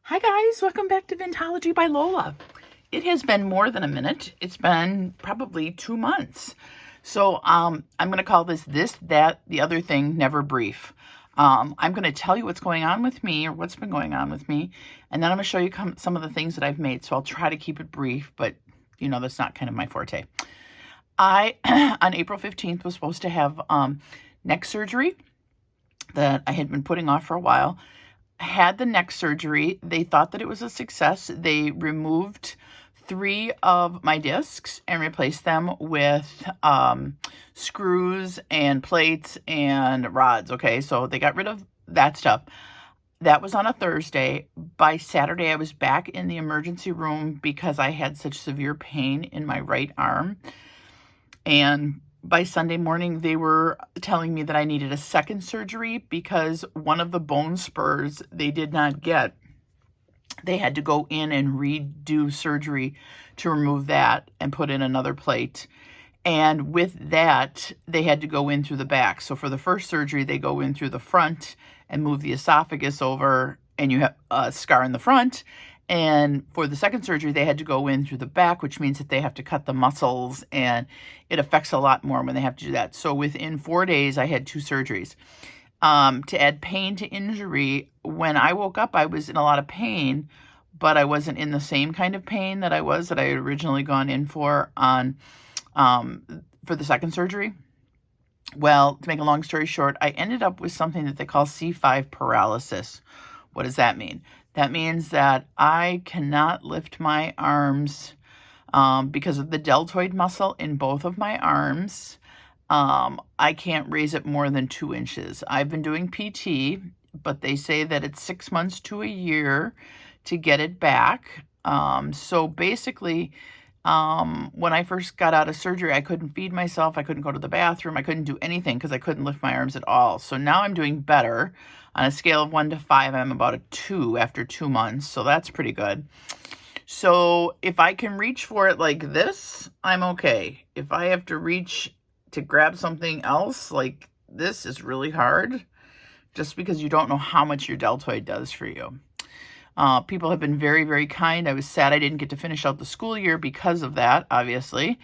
Hi guys, welcome back to Vintology by Lola. It has been more than a minute. It's been probably 2 months. So I'm going to call this, that, the other thing, never brief. I'm going to tell you what's going on with me or what's been going on with me. And then I'm going to show you some of the things that I've made. So I'll try to keep it brief, but you know, that's not kind of my forte. I, on April 15th, was supposed to have neck surgery that I had been putting off for a while. Had the neck surgery. They thought that it was a success. They removed 3 of my discs and replaced them with screws and plates and rods. Okay, so they got rid of that stuff. That was on a Thursday. By Saturday, I was back in the emergency room because I had such severe pain in my right arm. And by Sunday morning, they were telling me that I needed a second surgery because one of the bone spurs they did not get. They had to go in and redo surgery to remove that and put in another plate. And with that, they had to go in through the back. So for the first surgery, they go in through the front and move the esophagus over, and you have a scar in the front. And for the second surgery, they had to go in through the back, which means that they have to cut the muscles, and it affects a lot more when they have to do that. So within 4 days, I had 2 surgeries. To add pain to injury, when I woke up, I was in a lot of pain, but I wasn't in the same kind of pain that I had originally gone in for the second surgery. Well, to make a long story short, I ended up with something that they call C5 paralysis. What does that mean? That means that I cannot lift my arms because of the deltoid muscle in both of my arms. I can't raise it more than 2 inches. I've been doing PT, but they say that it's 6 months to a year to get it back. So basically, when I first got out of surgery, I couldn't feed myself. I couldn't go to the bathroom. I couldn't do anything because I couldn't lift my arms at all. So now I'm doing better. On a scale of 1 to 5, I'm about a 2 after 2 months. So that's pretty good. So if I can reach for it like this, I'm okay. If I have to reach to grab something else like this is really hard, just because you don't know how much your deltoid does for you. People have been very, very kind. I was sad I didn't get to finish out the school year because of that, obviously.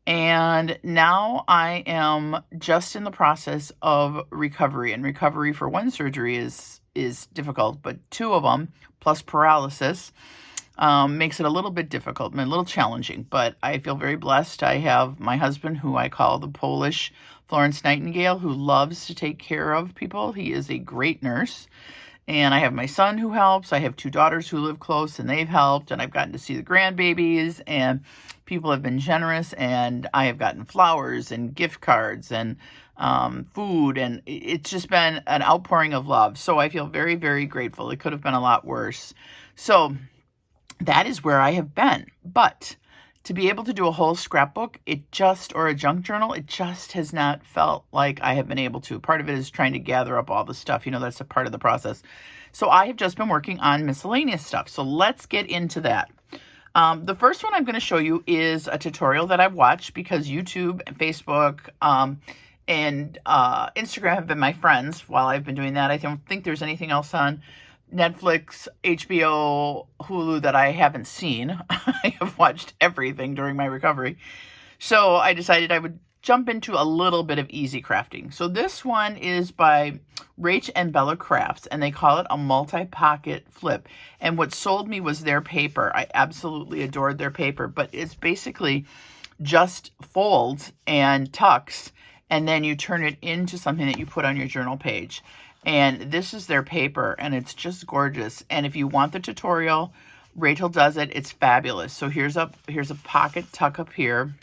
And now I am just in the process of recovery. And recovery for one surgery is difficult, but 2 of them, plus paralysis, makes it a little bit difficult and a little challenging. But I feel very blessed. I have my husband, who I call the Polish Florence Nightingale, who loves to take care of people. He is a great nurse. And I have my son who helps. I have 2 daughters who live close, and they've helped. And I've gotten to see the grandbabies, and people have been generous. And I have gotten flowers and gift cards and food. And it's just been an outpouring of love. So I feel very, very grateful. It could have been a lot worse. So that is where I have been. But to be able to do a whole scrapbook, or a junk journal, it just has not felt like I have been able to. Part of it is trying to gather up all the stuff. That's a part of the process. So I have just been working on miscellaneous stuff. So let's get into that. The first one I'm going to show you is a tutorial that I've watched because YouTube and Facebook and Instagram have been my friends while I've been doing that. I don't think there's anything else on Netflix, HBO, Hulu that I haven't seen. I have watched everything during my recovery. So I decided I would jump into a little bit of easy crafting. So this one is by Rach and Bella Crafts, and they call it a multi-pocket flip. And what sold me was their paper. I absolutely adored their paper, but it's basically just folds and tucks, and then you turn it into something that you put on your journal page. And this is their paper, and it's just gorgeous. And if you want the tutorial, Rachel does it. It's fabulous. So here's a pocket tuck up here.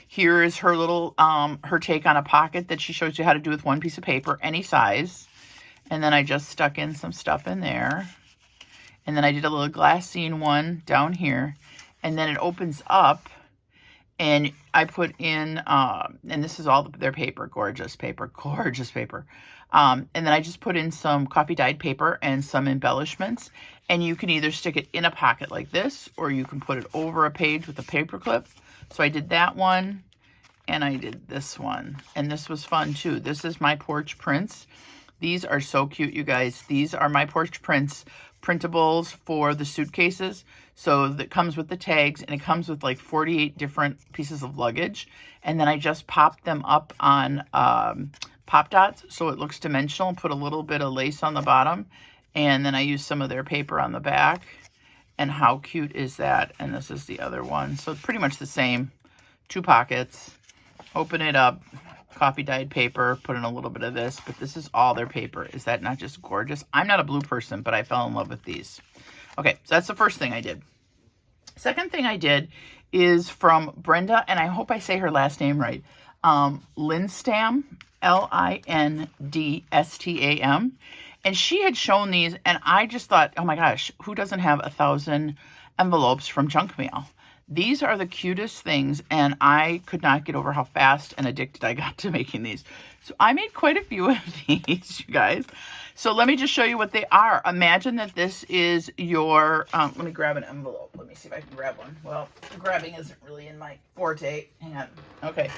Here is her little, her take on a pocket that she shows you how to do with one piece of paper, any size. And then I just stuck in some stuff in there. And then I did a little glassine one down here. And then it opens up. And I put in, and this is all their paper, gorgeous paper, gorgeous paper. And then I just put in some coffee dyed paper and some embellishments. And you can either stick it in a pocket like this, or you can put it over a page with a paper clip. So I did that one, and I did this one. And this was fun too. This is my porch prints. These are so cute, you guys. These are my porch prints printables for the suitcases. So that comes with the tags, and it comes with like 48 different pieces of luggage. And then I just popped them up on Pop Dots so it looks dimensional, put a little bit of lace on the bottom, and then I use some of their paper on the back. And how cute is that? And this is the other one. So pretty much the same. 2 pockets. Open it up. Coffee dyed paper. Put in a little bit of this. But this is all their paper. Is that not just gorgeous? I'm not a blue person, but I fell in love with these. Okay, so that's the first thing I did. Second thing I did is from Brenda, and I hope I say her last name right. Lindstam, Lindstam. And she had shown these, and I just thought, oh my gosh, who doesn't have 1,000 envelopes from junk mail? These are the cutest things, and I could not get over how fast and addicted I got to making these. So I made quite a few of these, you guys. So let me just show you what they are. Imagine that this is your, let me grab an envelope. Let me see if I can grab one. Well, grabbing isn't really in my forte. Hang on. Okay.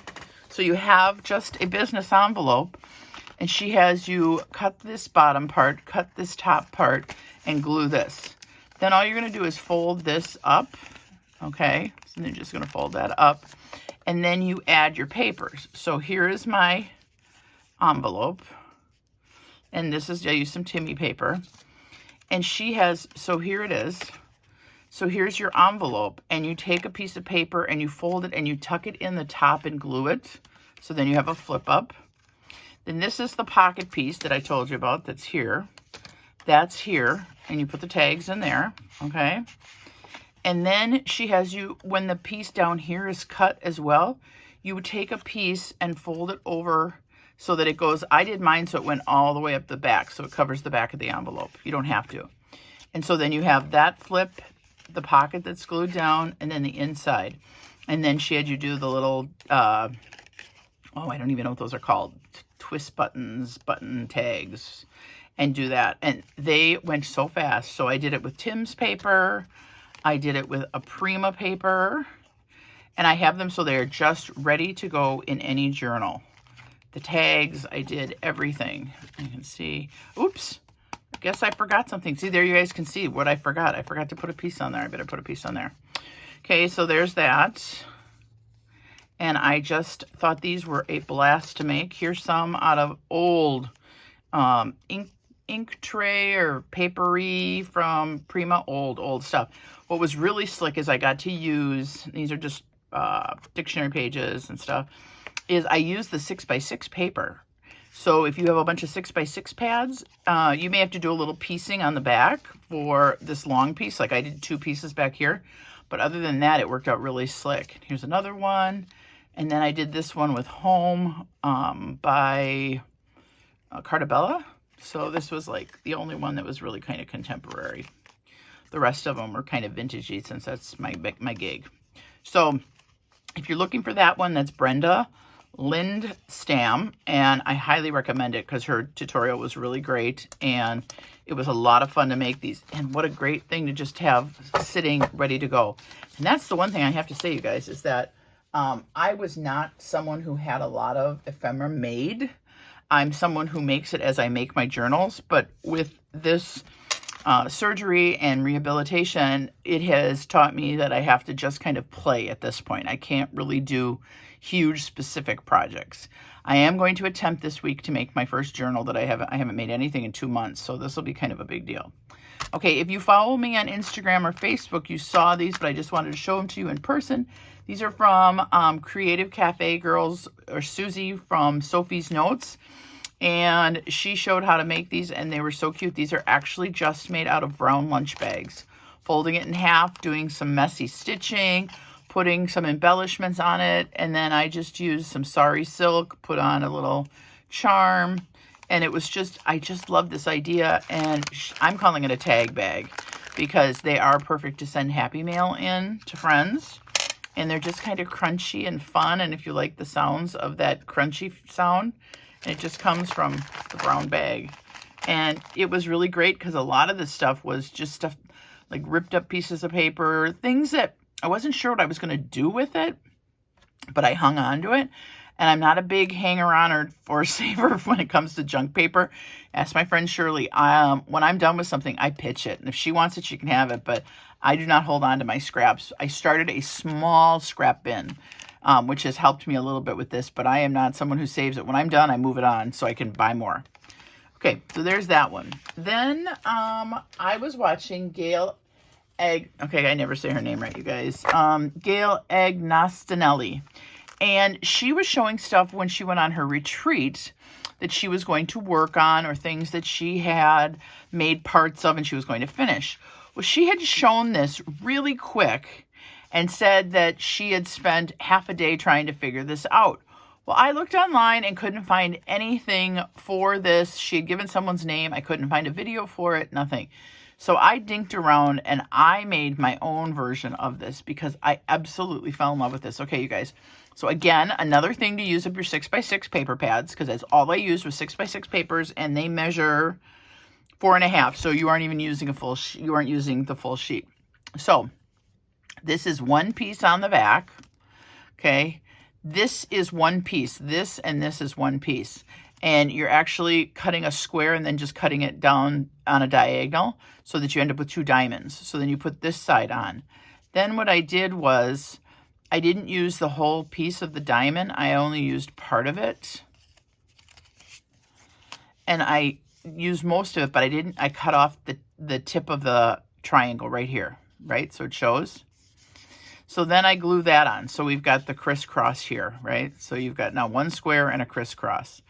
So you have just a business envelope, and she has you cut this bottom part, cut this top part, and glue this. Then all you're going to do is fold this up. Okay. So you're just going to fold that up, and then you add your papers. So here is my envelope. And this is, I use some Timmy paper. And she has, so here it is. So here's your envelope. And you take a piece of paper and you fold it and you tuck it in the top and glue it. So then you have a flip up. Then this is the pocket piece that I told you about that's here. That's here. And you put the tags in there. Okay. And then she has you, when the piece down here is cut as well, you would take a piece and fold it over so that it goes, I did mine so it went all the way up the back, so it covers the back of the envelope. You don't have to. And so then you have that flip, the pocket that's glued down, and then the inside. And then she had you do the little, I don't even know what those are called, twist buttons, button tags, and do that. And they went so fast. So I did it with Tim's paper. I did it with a Prima paper. And I have them so they're just ready to go in any journal. The tags, I did everything. You can see, oops, I guess I forgot something. See, there you guys can see what I forgot. I forgot to put a piece on there. I better put a piece on there. Okay, so there's that. And I just thought these were a blast to make. Here's some out of old ink tray or papery from Prima, old stuff. What was really slick is I got to use, these are just dictionary pages and stuff, is I use the 6x6 paper. So if you have a bunch of 6x6 pads, you may have to do a little piecing on the back for this long piece. Like I did 2 pieces back here. But other than that, it worked out really slick. Here's another one. And then I did this one with Home by Cartabella. So this was like the only one that was really kind of contemporary. The rest of them were kind of vintagey since that's my gig. So if you're looking for that one, that's Brenda Lindstam, and I highly recommend it because her tutorial was really great and it was a lot of fun to make these. And what a great thing to just have sitting ready to go. And that's the one thing I have to say, you guys, is that I was not someone who had a lot of ephemera made. I'm someone who makes it as I make my journals, but with this surgery and rehabilitation, it has taught me that I have to just kind of play at this point. I can't really do huge specific projects. I am going to attempt this week to make my first journal that I haven't made anything in 2 months, so this will be kind of a big deal. Okay, if you follow me on Instagram or Facebook, you saw these, but I just wanted to show them to you in person. These are from Creative Cafe Girls, or Susie from Sophie's Notes. And she showed how to make these, and they were so cute. These are actually just made out of brown lunch bags. Folding it in half, doing some messy stitching, putting some embellishments on it, and then I just used some sari silk, put on a little charm, and it was just, I just love this idea, and I'm calling it a tag bag because they are perfect to send Happy Mail in to friends, and they're just kind of crunchy and fun, and if you like the sounds of that crunchy sound, and it just comes from the brown bag. And it was really great because a lot of this stuff was just stuff like ripped up pieces of paper, things that I wasn't sure what I was going to do with it, but I hung on to it. And I'm not a big hanger-on or saver when it comes to junk paper. Ask my friend Shirley. When I'm done with something, I pitch it. And if she wants it, she can have it. But I do not hold on to my scraps. I started a small scrap bin, which has helped me a little bit with this. But I am not someone who saves it. When I'm done, I move it on so I can buy more. Okay, so there's that one. Then I was watching Gail I never say her name right, you guys. Gail Agnostinelli. And she was showing stuff when she went on her retreat that she was going to work on, or things that she had made parts of and she was going to finish. Well, she had shown this really quick and said that she had spent half a day trying to figure this out. Well, I looked online and couldn't find anything for this. She had given someone's name. I couldn't find a video for it, nothing. So I dinked around and I made my own version of this because I absolutely fell in love with this. Okay, you guys. So again, another thing to use up your 6x6 paper pads, because that's all I used was 6x6 papers, and they measure 4.5. So you aren't even using you aren't using the full sheet. So this is one piece on the back. Okay. This is one piece. This and this is one piece. And you're actually cutting a square and then just cutting it down on a diagonal so that you end up with 2 diamonds. So then you put this side on. Then what I did was I didn't use the whole piece of the diamond. I only used part of it. And I used most of it, but I cut off the tip of the triangle right here, right? So it shows. So then I glue that on. So we've got the crisscross here, right? So you've got now one square and a crisscross.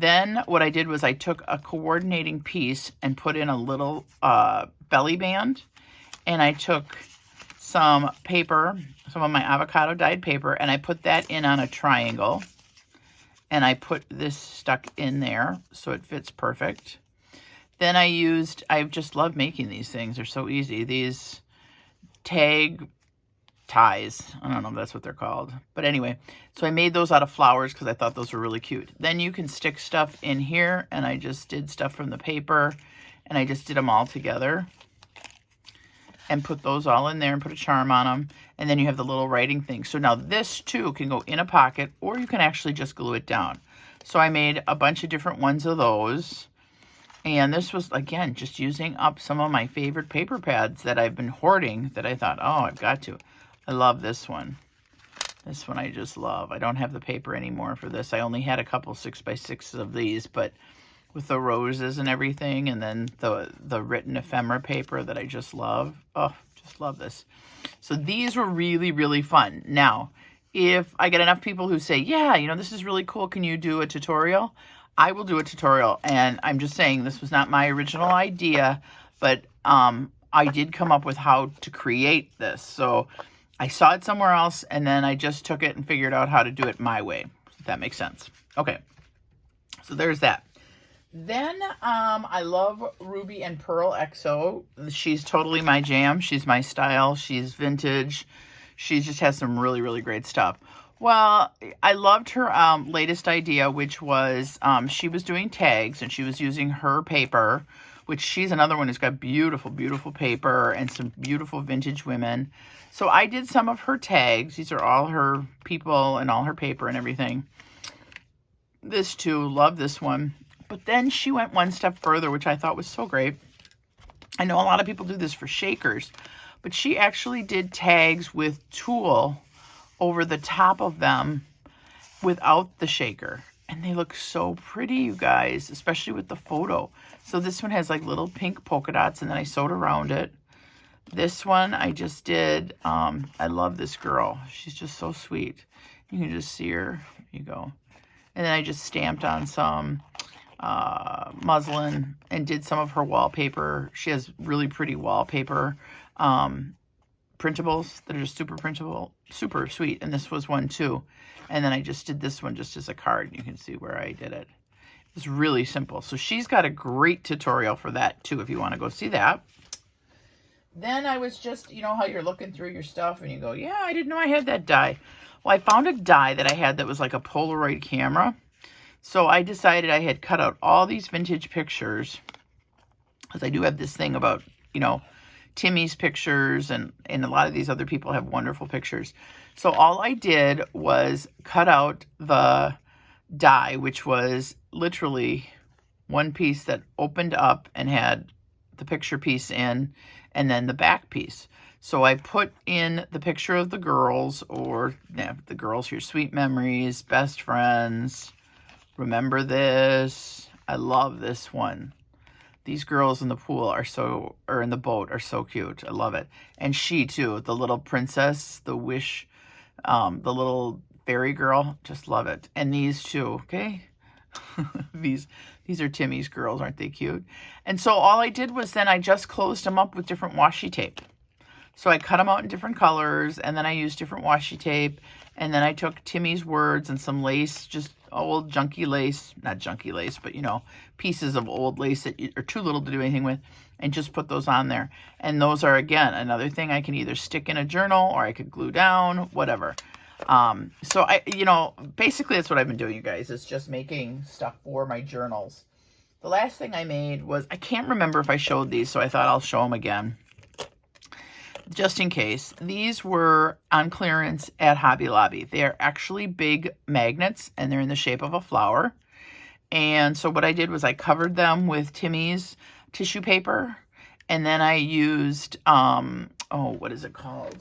Then what I did was I took a coordinating piece and put in a little belly band, and I took some paper, some of my avocado dyed paper, and I put that in on a triangle, and I put this stuck in there so it fits perfect. Then I just love making these things. They're so easy. These tag ties. I don't know if that's what they're called. But anyway, so I made those out of flowers because I thought those were really cute. Then you can stick stuff in here, and I just did stuff from the paper, and I just did them all together and put those all in there and put a charm on them. And then you have the little writing thing. So now this too can go in a pocket, or you can actually just glue it down. So I made a bunch of different ones of those. And this was, again, just using up some of my favorite paper pads that I've been hoarding that I thought, oh, I've got to. I love this one. This one I just love. I don't have the paper anymore for this. I only had a couple 6x6s of these, but with the roses and everything, and then the written ephemera paper that I just love. Oh, just love this. So these were really, really fun. Now, if I get enough people who say, yeah, you know, this is really cool, can you do a tutorial? I will do a tutorial, and I'm just saying this was not my original idea, but I did come up with how to create this. So I saw it somewhere else, and then I just took it and figured out how to do it my way, if that makes sense. Okay, so there's that. Then I love Ruby and Pearl XO. She's totally my jam. She's my style. She's vintage. She just has some really, really great stuff. Well, I loved her latest idea, which was she was doing tags, and she was using her paper, which she's another one who's got beautiful, beautiful paper and some beautiful vintage women. So I did some of her tags. These are all her people and all her paper and everything. This too, love this one. But then she went one step further, which I thought was so great. I know a lot of people do this for shakers, but she actually did tags with tulle over the top of them without the shaker. And they look so pretty, you guys, especially with the photo. So this one has like little pink polka dots, and then I sewed around it. This one I just did, I love this girl. She's just so sweet. You can just see her. There you go. And then I just stamped on some muslin and did some of her wallpaper. She has really pretty wallpaper printables that are just super printable, super sweet. And this was one too. And then I just did this one just as a card. You can see where I did it. It's really simple. So she's got a great tutorial for that too, if you want to go see that. Then I was just, you know how you're looking through your stuff and you go, yeah, I didn't know I had that die. Well, I found a die that I had that was like a Polaroid camera. So I decided I had cut out all these vintage pictures, because I do have this thing about, you know, Timmy's pictures, and a lot of these other people have wonderful pictures. So all I did was cut out the die, which was literally one piece that opened up and had the picture piece in, and then the back piece. So I put in the picture of the girls, or the girls here, sweet memories, best friends, remember this. I love this one. These girls in the pool or in the boat are so cute. I love it. And she too, the little princess, the wish, the little fairy girl, just love it. And these two, okay? These are Timmy's girls, aren't they cute? And so all I did was then I just closed them up with different washi tape. So I cut them out in different colors, and then I used different washi tape, and then I took Timmy's words and some lace, just old junky lace, not junky lace, but pieces of old lace that are too little to do anything with, and just put those on there. And those are, again, another thing I can either stick in a journal or I could glue down, whatever. So basically that's what I've been doing, you guys, is just making stuff for my journals. The last thing I made was, I can't remember if I showed these, so I thought I'll show them again, just in case. These were on clearance at Hobby Lobby. They are actually big magnets, and they're in the shape of a flower. And so what I did was I covered them with Timmy's tissue paper, and then I used, what is it called?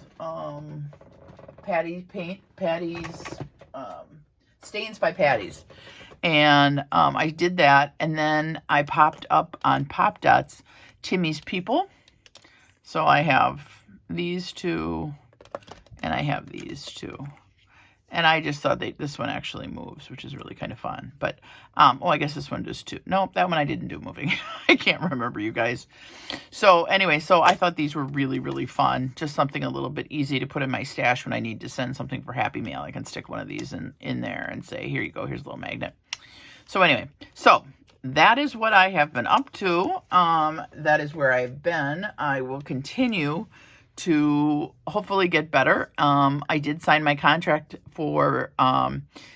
Patty's Stains by Patty's. And I did that, and then I popped up on Pop Dots Timmy's People. So I have these two, and I have these two. And I just thought this one actually moves, which is really kind of fun. But, I guess this one does too. Nope, that one I didn't do moving. I can't remember, you guys. So anyway, so I thought these were really, really fun. Just something a little bit easy to put in my stash when I need to send something for Happy Mail. I can stick one of these in there and say, here you go, here's a little magnet. So anyway, so that is what I have been up to. That is where I've been. I will continue to hopefully get better. I did sign my contract for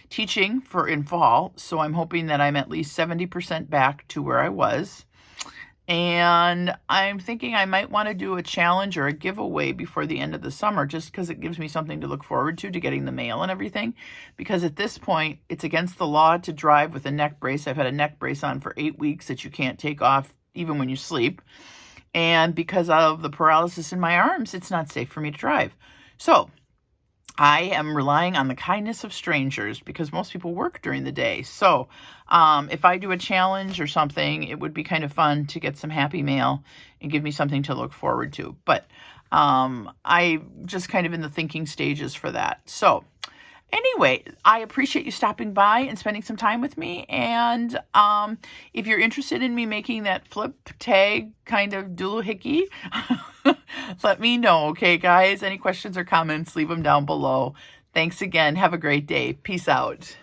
teaching in fall, so I'm hoping that I'm at least 70% back to where I was. And I'm thinking I might want to do a challenge or a giveaway before the end of the summer, just because it gives me something to look forward to getting the mail and everything. Because at this point, it's against the law to drive with a neck brace. I've had a neck brace on for 8 weeks that you can't take off even when you sleep. And because of the paralysis in my arms, it's not safe for me to drive. So I am relying on the kindness of strangers, because most people work during the day. So if I do a challenge or something, it would be kind of fun to get some Happy Mail and give me something to look forward to. But I just kind of in the thinking stages for that. So anyway, I appreciate you stopping by and spending some time with me. And if you're interested in me making that flip tag kind of doohickey, let me know, okay, guys? Any questions or comments, leave them down below. Thanks again. Have a great day. Peace out.